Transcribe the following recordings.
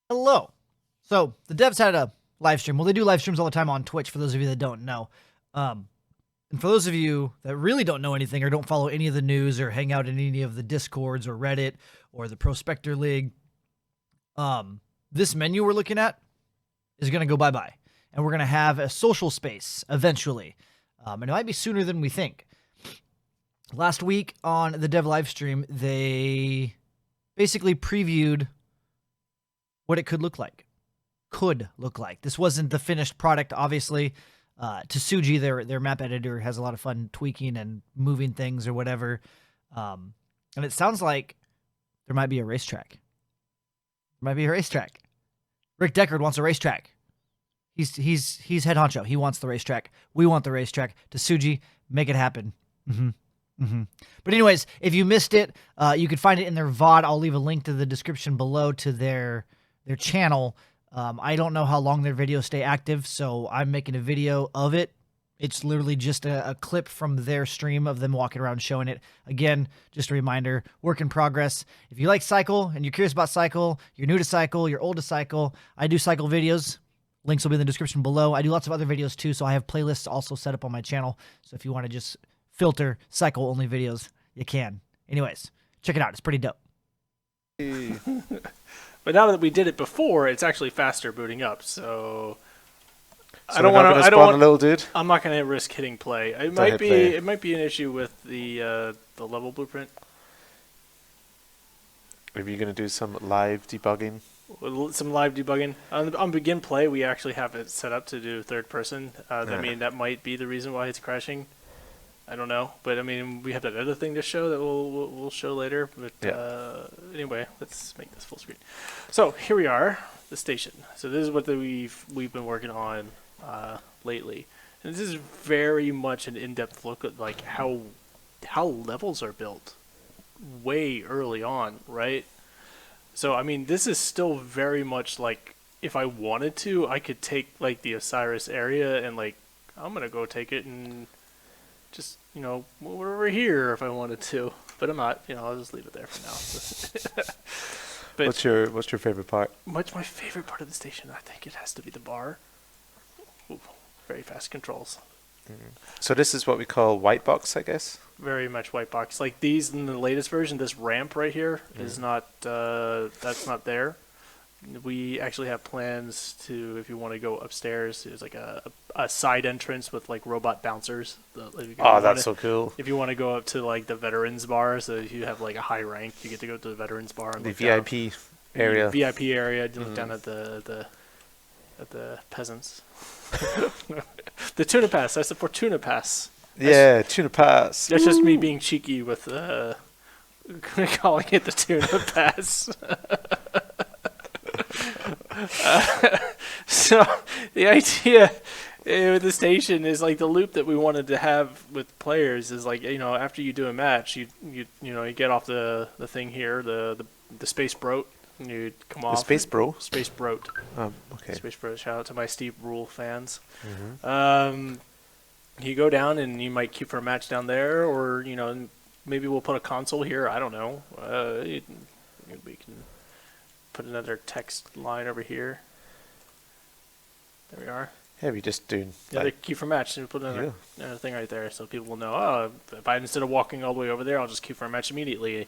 Hello. So the devs had a live stream. Well, they do live streams all the time on Twitch, for those of you that don't know. And for those of you that really don't know anything or don't follow any of the news or hang out in any of the Discords or Reddit or the Prospector League, this menu we're looking at is going to go bye-bye. And we're going to have a social space eventually. And it might be sooner than we think. Last week on the dev live stream, they basically previewed what it could look like. This wasn't the finished product, obviously. Tsuji, their map editor, has a lot of fun tweaking and moving things or whatever. And it sounds like there might be a racetrack. Rick Deckard wants a racetrack. He's head honcho. He wants the racetrack. We want the racetrack. Tsuji, make it happen. But anyways, if you missed it, you can find it in their VOD. I'll leave a link to the description below to their channel. I don't know how long their videos stay active, so I'm making a video of it. It's literally just a clip from their stream of them walking around showing it. Again, just a reminder, work in progress. If you like Cycle and you're curious about Cycle, you're new to Cycle, you're old to Cycle, I do Cycle videos. Links will be in the description below. I do lots of other videos too, so I have playlists also set up on my channel. So if you want to just filter Cycle-only videos, you can. Anyways, check it out. It's pretty dope. But now that we did it before, it's actually faster booting up. So I don't want to spawn a little dude. I'm not going to risk hitting play. It might be an issue with the level blueprint. Are you going to do some live debugging? Some live debugging on begin play. We actually have it set up to do third person. I mean, that might be the reason why it's crashing. I don't know, but I mean, we have that other thing to show that we'll show later. But anyway, let's make this full screen. So here we are, the station. So this is what we've been working on lately, and this is very much an in-depth look at like how levels are built way early on, right? So I mean, this is still very much like if I wanted to, I could take like the Osiris area and like I'm gonna go take it and just, you know, move it over here if I wanted to, but I'm not. You know, I'll just leave it there for now. But what's your favorite part? What's my favorite part of the station? I think it has to be the bar. Ooh, very fast controls. So this is what we call white box, I guess. Very much white box. Like these in the latest version, this ramp right here is not. That's not there. We actually have plans to, if you want to go upstairs, there's like a side entrance with like robot bouncers. That's so cool. If you want to go up to like the veterans bar, so if you have like a high rank, you get to go to the veterans bar and the look VIP area. VIP area. Look down at the peasants. The tuna pass. I support tuna pass. Tuna pass. That's just me being cheeky with calling it the tuna pass. So the idea with the station is like the loop that we wanted to have with players is like, you know, after you do a match, you get off the thing here, the space brote, and you come off. The space brote. Okay. Space brote. Shout out to my Steve Rule fans. You go down and you might queue for a match down there, or you know, maybe we'll put a console here. I don't know. We can put another text line over here. There we are. Yeah, we just do. Yeah, the queue for match. And we put another thing right there, so people will know. Oh, if I instead of walking all the way over there, I'll just queue for a match immediately.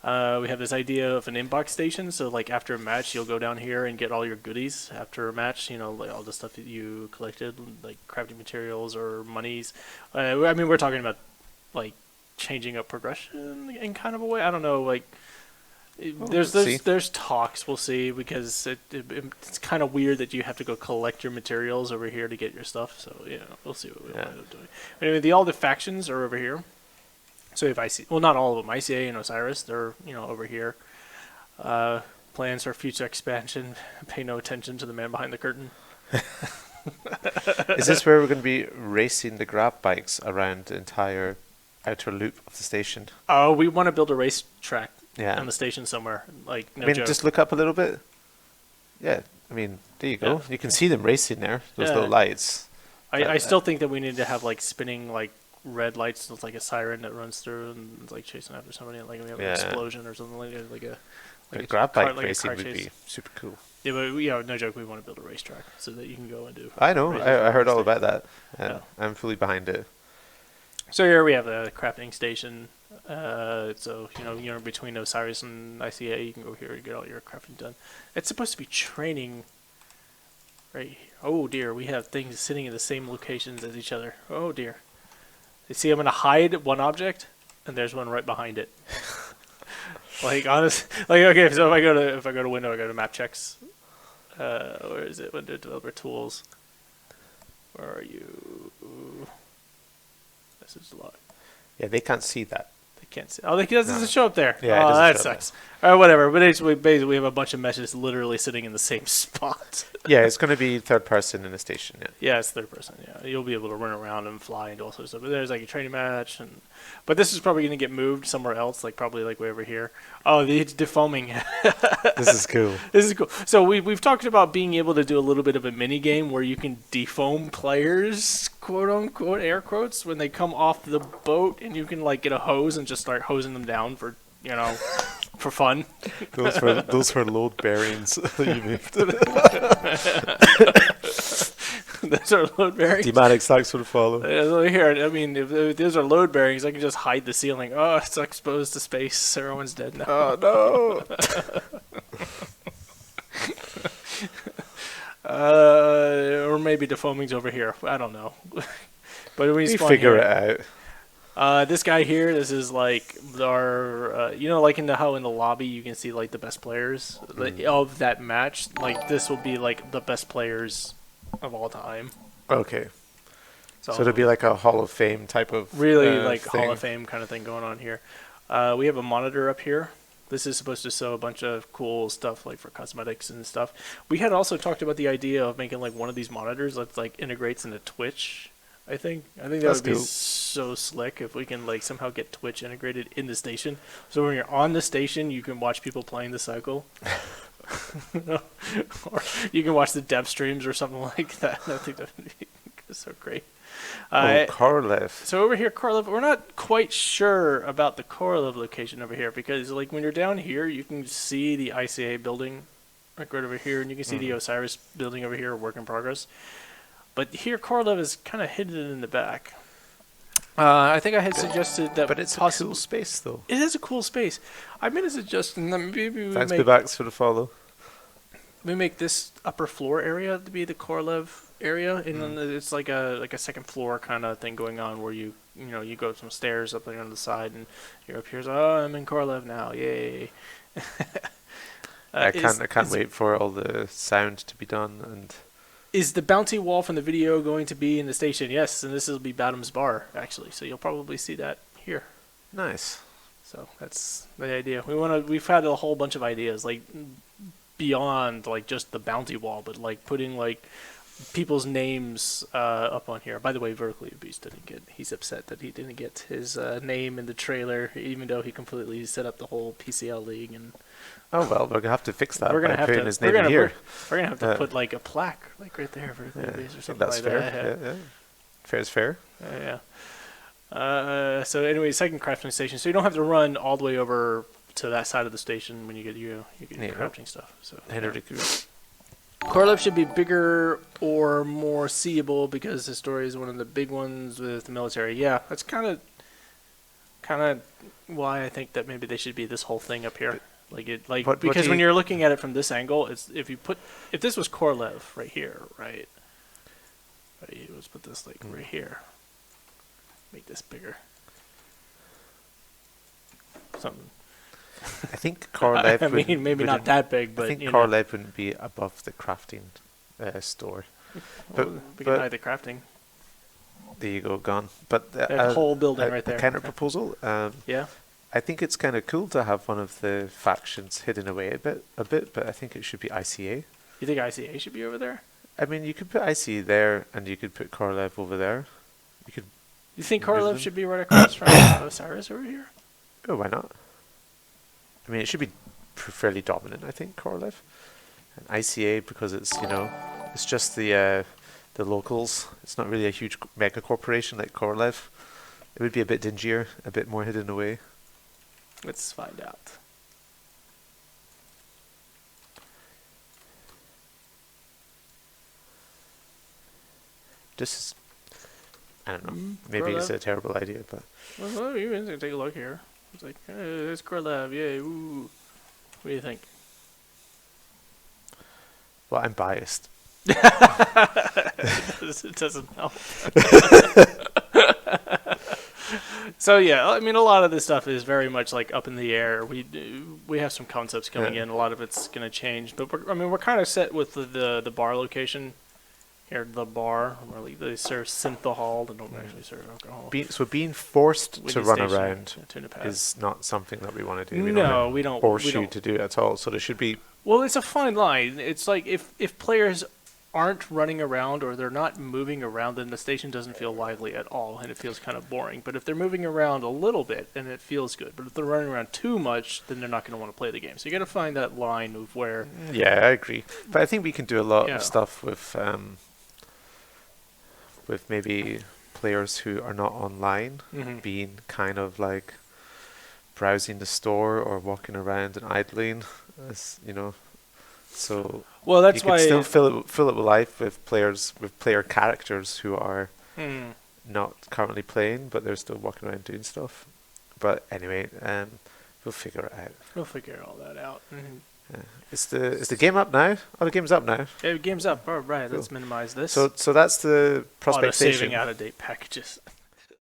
We have this idea of an inbox station. So like after a match, you'll go down here and get all your goodies after a match. You know, like all the stuff that you collected, like crafting materials or monies. I mean, we're talking about like changing up progression in kind of a way. I don't know, like. There's talks, we'll see, because it's kind of weird that you have to go collect your materials over here to get your stuff. So yeah, we'll see what we end up doing. Anyway, all the factions are over here. So if not all of them, ICA and Osiris, they're over here. Plans for future expansion. Pay no attention to the man behind the curtain. Is this where we're going to be racing the grab bikes around the entire outer loop of the station? Oh, we want to build a racetrack. Yeah. On the station somewhere, like no joke. Just look up a little bit. Yeah, I mean, there you go. Yeah. You can see them racing there. Those little lights. I still think that we need to have like spinning like red lights with like a siren that runs through and it's like chasing after somebody. Like we have an explosion or something like a grab bike racing would be super cool. Yeah, but no joke. We want to build a racetrack so that you can go and do. I know. races I heard all on about that, and Yeah. I'm fully behind it. So here we have a crafting station. So you're between Osiris and ICA. You can go here and get all your crafting done. It's supposed to be training. Right here. Oh dear, we have things sitting in the same locations as each other. Oh dear. You see, I'm gonna hide one object, and there's one right behind it. Like honest, like okay. So if I go to window, I go to map checks. Where is it? Window developer tools. Where are you? This is a lot. Yeah, they can't see that. They can't see. Oh, it doesn't No. show up there. Yeah, it oh, doesn't that show up sucks. All right, whatever. But basically, we have a bunch of meshes literally sitting in the same spot. Yeah, it's going to be third person in the station. Yeah. Yeah, it's third person. Yeah, you'll be able to run around and fly and do all sorts of stuff. But there's like a training match, but this is probably going to get moved somewhere else, like probably like way over here. Oh, it's defoaming. This is cool. This is cool. So we've talked about being able to do a little bit of a mini game where you can defoam players, quote unquote, air quotes, when they come off the boat, and you can like get a hose and just start hosing them down for for fun. Those were load bearings that you moved. Those are load bearings. Thematic stacks would follow. Here, I mean, if those are load bearings, I can just hide the ceiling. Oh, it's exposed to space. Everyone's dead now. Oh no! Or maybe defoaming's over here. I don't know. But we We spawn figure here. it out. This guy here, this is like our, like how in the lobby you can see like the best players of that match. Like this will be like the best players of all time. Okay. So it'll be like a Hall of Fame type of really like thing. Hall of Fame kind of thing going on here. We have a monitor up here. This is supposed to show a bunch of cool stuff like for cosmetics and stuff. We had also talked about the idea of making like one of these monitors that like integrates into Twitch. I think that That's would be cool. so slick if we can like somehow get Twitch integrated in the station. So when you're on the station, you can watch people playing the cycle. Or you can watch the dev streams or something like that. I think that would be so great. Korolev. So over here, Korolev, we're not quite sure about the Korolev location over here because like when you're down here, you can see the ICA building like right over here, and you can see the Osiris building over here, work in progress. But here, Korolev is kind of hidden in the back. I think I had suggested that, But it's a possible. cool space, though. It is a cool space. I made a suggestion that maybe Thanks, Bibaks, for the follow. we make this upper floor area to be the Korolev area, and then it's like a second floor kind of thing going on where you go up some stairs up there on the side, and you're up here. So, oh, I'm in Korolev now, yay! I can't wait for all the sound to be done. And is the bounty wall from the video going to be in the station? Yes, and this will be Badham's Bar actually. So you'll probably see that here. nice. So that's the idea. We've had a whole bunch of ideas, like beyond like just the bounty wall, but like putting like people's names up on here. By the way, Vertically Obese he's upset that he didn't get his name in the trailer, even though he completely set up the whole PCL league. And Oh well, we're gonna have to fix that we're by gonna have putting to his name in here. we're gonna have to put like a plaque like right there, Vertically Yeah, Obese I or think something that's like fair. that. Yeah. Fair is fair. Yeah. So anyway, second crafting station. So you don't have to run all the way over to that side of the station when you get your crafting stuff. So Henry Cruz. Korolev should be bigger or more seeable because the story is one of the big ones with the military. Yeah, that's kind of why I think that maybe they should be this whole thing up here. What Because do when you- you're looking at it from this angle, it's if this was Korolev right here, right? Let's put this like right here. Make this bigger. Something. I think Korolev. I mean, maybe not that big, but I think you know, Korolev wouldn't be above the crafting store. But we can hide the crafting. there you go, gone. But That whole building right there. A counter proposal. Yeah. I think it's kind of cool to have one of the factions hidden away a bit, but I think it should be ICA. You think ICA should be over there? I mean, you could put ICA there, and you could put Korolev over there. You could. You think Use Korolev them. should be right across from Osiris over here? Oh, why not? I mean, it should be fairly dominant, I think, Korolev. And ICA, because it's, it's just the locals. It's not really a huge mega corporation like Korolev. It would be a bit dingier, a bit more hidden away. Let's find out. this is, I don't know, Mm, maybe it's Corlev. a terrible idea, but Well, you can take a look here. It's like, hey, there's Corlev, yay, ooh. What do you think? well, I'm biased. It doesn't help. So yeah, I mean, a lot of this stuff is very much like up in the air. We have some concepts coming Yeah. in. A lot of it's going to change, but we're kind of set with the bar location. Here, the bar where they serve synthahol. They don't actually serve alcohol. Being forced Windy to run Station, around Tuna Pad. is not something that we want to do. No, we don't. Force we you don't. to do it at all. So there should be. Well, it's a fine line. It's like if players aren't running around or they're not moving around, then the station doesn't feel lively at all, and it feels kind of boring. But if they're moving around a little bit, then it feels good. But if they're running around too much, then they're not going to want to play the game. So you got to find that line of where. Yeah, I agree. But I think we can do a lot Yeah. of stuff with maybe players who are not online Mhm. being kind of like browsing the store or walking around and idling, as you know. So Well, that's you why. could still fill it with life with player characters who are Hmm. not currently playing, but they're still walking around doing stuff. But anyway, we'll figure it out. We'll figure all that out. Mhm. Is the game up now? Oh, the game's up now. Yeah, game's up. All right, Cool. let's minimize this. So that's the Auto Prospect saving Station. out of date packages.